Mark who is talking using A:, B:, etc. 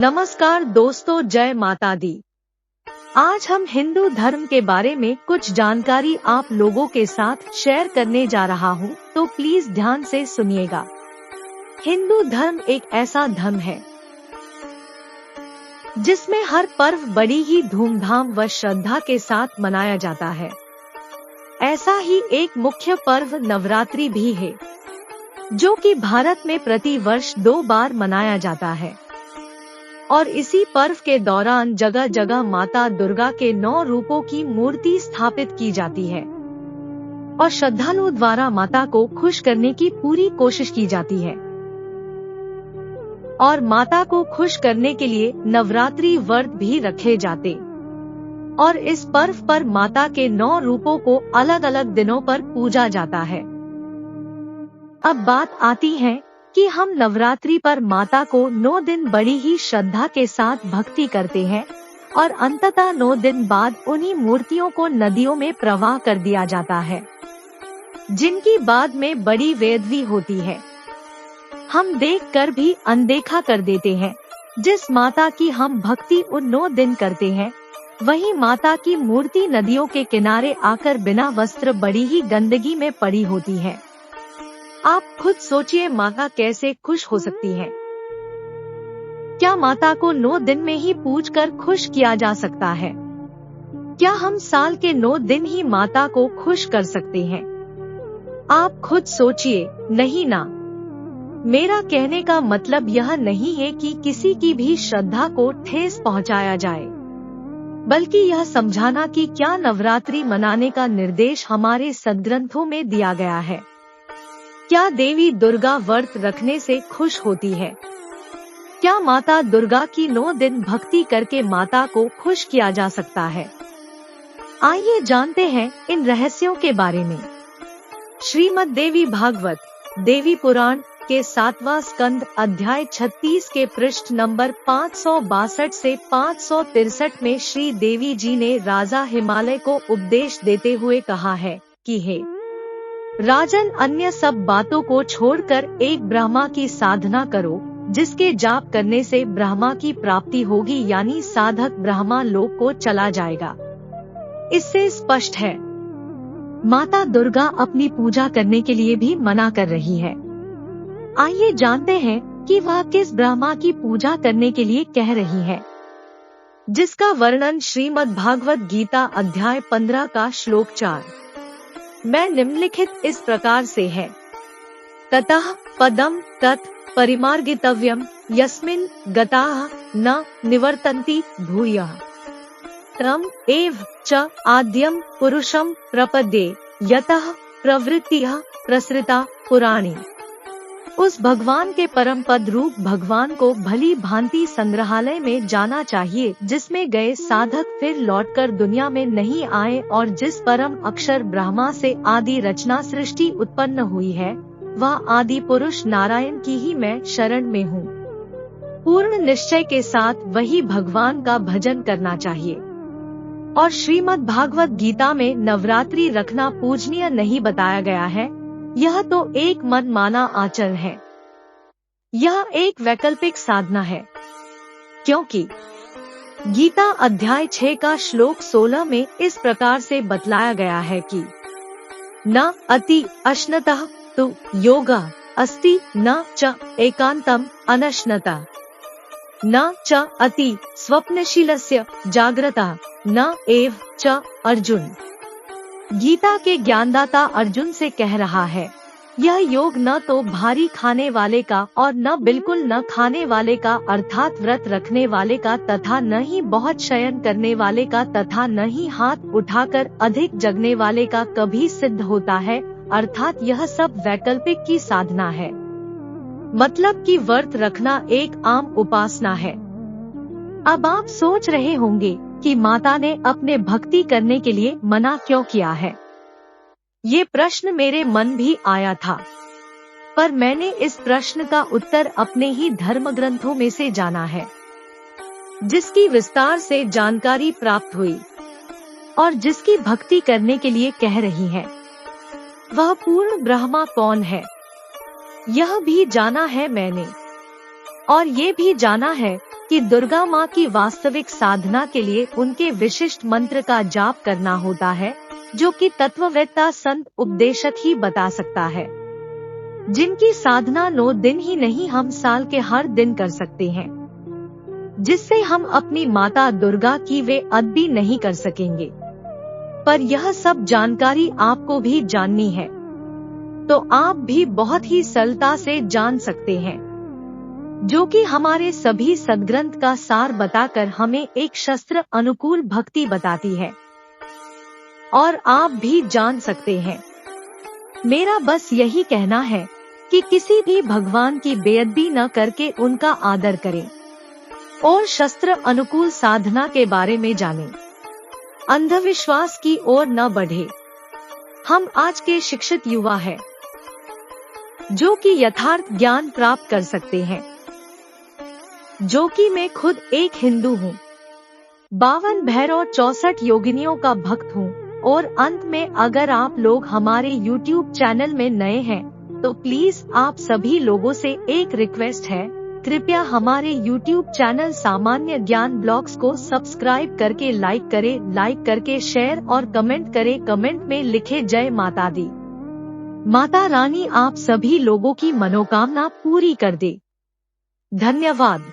A: नमस्कार दोस्तों, जय माता दी। आज हम हिंदू धर्म के बारे में कुछ जानकारी आप लोगों के साथ शेयर करने जा रहा हूँ, तो प्लीज ध्यान से सुनिएगा। हिंदू धर्म एक ऐसा धर्म है जिसमें हर पर्व बड़ी ही धूमधाम व श्रद्धा के साथ मनाया जाता है। ऐसा ही एक मुख्य पर्व नवरात्रि भी है, जो कि भारत में प्रति वर्ष 2 बार मनाया जाता है। और इसी पर्व के दौरान जगह जगह माता दुर्गा के 9 रूपों की मूर्ति स्थापित की जाती है और श्रद्धालुओं द्वारा माता को खुश करने की पूरी कोशिश की जाती है। और माता को खुश करने के लिए नवरात्रि व्रत भी रखे जाते और इस पर्व पर माता के 9 रूपों को अलग अलग दिनों पर पूजा जाता है। अब बात आती है कि हम नवरात्रि पर माता को 9 दिन बड़ी ही श्रद्धा के साथ भक्ति करते हैं और अंततः 9 दिन बाद उन्हीं मूर्तियों को नदियों में प्रवाह कर दिया जाता है, जिनकी बाद में बड़ी वेदवी होती है। हम देखकर भी अनदेखा कर देते हैं। जिस माता की हम भक्ति उन 9 दिन करते हैं, वही माता की मूर्ति नदियों के किनारे आकर बिना वस्त्र बड़ी ही गंदगी में पड़ी होती है। आप खुद सोचिए, माता कैसे खुश हो सकती है? क्या माता को 9 दिन में ही पूजकर खुश किया जा सकता है? क्या हम साल के 9 दिन ही माता को खुश कर सकते हैं? आप खुद सोचिए, नहीं ना। मेरा कहने का मतलब यह नहीं है कि किसी की भी श्रद्धा को ठेस पहुंचाया जाए, बल्कि यह समझाना कि क्या नवरात्रि मनाने का निर्देश हमारे सदग्रंथों में दिया गया है। क्या देवी दुर्गा व्रत रखने से खुश होती है? क्या माता दुर्गा की 9 दिन भक्ति करके माता को खुश किया जा सकता है? आइए जानते हैं इन रहस्यों के बारे में। श्रीमद् देवी भागवत देवी पुराण के 7वां स्कंद अध्याय 36 के पृष्ठ नंबर 562 से 563 में श्री देवी जी ने राजा हिमालय को उपदेश देते हुए कहा है कि हे राजन, अन्य सब बातों को छोड़कर एक ब्रह्मा की साधना करो, जिसके जाप करने से ब्रह्मा की प्राप्ति होगी, यानी साधक ब्रह्मा लोक को चला जाएगा। इससे स्पष्ट है माता दुर्गा अपनी पूजा करने के लिए भी मना कर रही है। आइए जानते हैं कि वह किस ब्रह्मा की पूजा करने के लिए कह रही है, जिसका वर्णन श्रीमद् भागवत गीता अध्याय 15 का श्लोक 4 मैं निम्नलिखित इस प्रकार से है। ततः पदम तत् परिमार्गितव्यम यस्मिन् गताः न निवर्तन्ति भूयः तम एव च आद्यम पुरुषम प्रपद्ये यतः प्रवृत्तिः प्रसृता पुराणी। उस भगवान के परम पद रूप भगवान को भली भांति संग्रहालय में जाना चाहिए, जिसमें गए साधक फिर लौटकर दुनिया में नहीं आए और जिस परम अक्षर ब्रह्मा से आदि रचना सृष्टि उत्पन्न हुई है, वह आदि पुरुष नारायण की ही मैं शरण में हूँ। पूर्ण निश्चय के साथ वही भगवान का भजन करना चाहिए। और श्रीमद् भागवत गीता में नवरात्रि रखना पूजनीय नहीं बताया गया है। यह तो एक मन माना आचरण है। यह एक वैकल्पिक साधना है, क्योंकि गीता अध्याय 6 का श्लोक 16 में इस प्रकार से बतलाया गया है कि न अति अश्नतः तु योगा अस्ति न च एकांतम अनश्नता न च अति स्वप्नशीलस्य जागृता न एव च अर्जुन। गीता के ज्ञानदाता अर्जुन से कह रहा है, यह योग न तो भारी खाने वाले का और न बिल्कुल न खाने वाले का, अर्थात व्रत रखने वाले का, तथा न ही बहुत शयन करने वाले का, तथा न ही हाथ उठाकर अधिक जगने वाले का कभी सिद्ध होता है, अर्थात यह सब वैकल्पिक की साधना है। मतलब कि व्रत रखना एक आम उपासना है। अब आप सोच रहे होंगे कि माता ने अपने भक्ति करने के लिए मना क्यों किया है। ये प्रश्न मेरे मन भी आया था, पर मैंने इस प्रश्न का उत्तर अपने ही धर्म ग्रंथों में से जाना है, जिसकी विस्तार से जानकारी प्राप्त हुई और जिसकी भक्ति करने के लिए कह रही है। वह पूर्ण ब्रह्मा कौन है, यह भी जाना है मैंने। और ये भी जाना है कि दुर्गा माँ की वास्तविक साधना के लिए उनके विशिष्ट मंत्र का जाप करना होता है, जो कि तत्ववेत्ता संत उपदेशक ही बता सकता है, जिनकी साधना 9 दिन ही नहीं हम साल के हर दिन कर सकते हैं, जिससे हम अपनी माता दुर्गा की वे अदबी नहीं कर सकेंगे। पर यह सब जानकारी आपको भी जाननी है, तो आप भी बहुत ही सरलता से जान सकते हैं, जो कि हमारे सभी सद्ग्रंथ का सार बताकर हमें एक शस्त्र अनुकूल भक्ति बताती है, और आप भी जान सकते हैं। मेरा बस यही कहना है कि किसी भी भगवान की बेअदबी न करके उनका आदर करें और शस्त्र अनुकूल साधना के बारे में जानें। अंधविश्वास की ओर न बढ़े। हम आज के शिक्षित युवा हैं, जो कि यथार्थ ज्ञान प्राप्त कर सकते हैं, जो कि मैं खुद एक हिंदू हूँ, 52 भैरव 64 योगिनियों का भक्त हूँ। और अंत में अगर आप लोग हमारे YouTube चैनल में नए हैं, तो प्लीज आप सभी लोगों से एक रिक्वेस्ट है, कृपया हमारे YouTube चैनल सामान्य ज्ञान ब्लॉग्स को सब्सक्राइब करके लाइक करके शेयर और कमेंट करें। कमेंट में लिखे जय माता दी। माता रानी आप सभी लोगों की मनोकामना पूरी कर दे। धन्यवाद।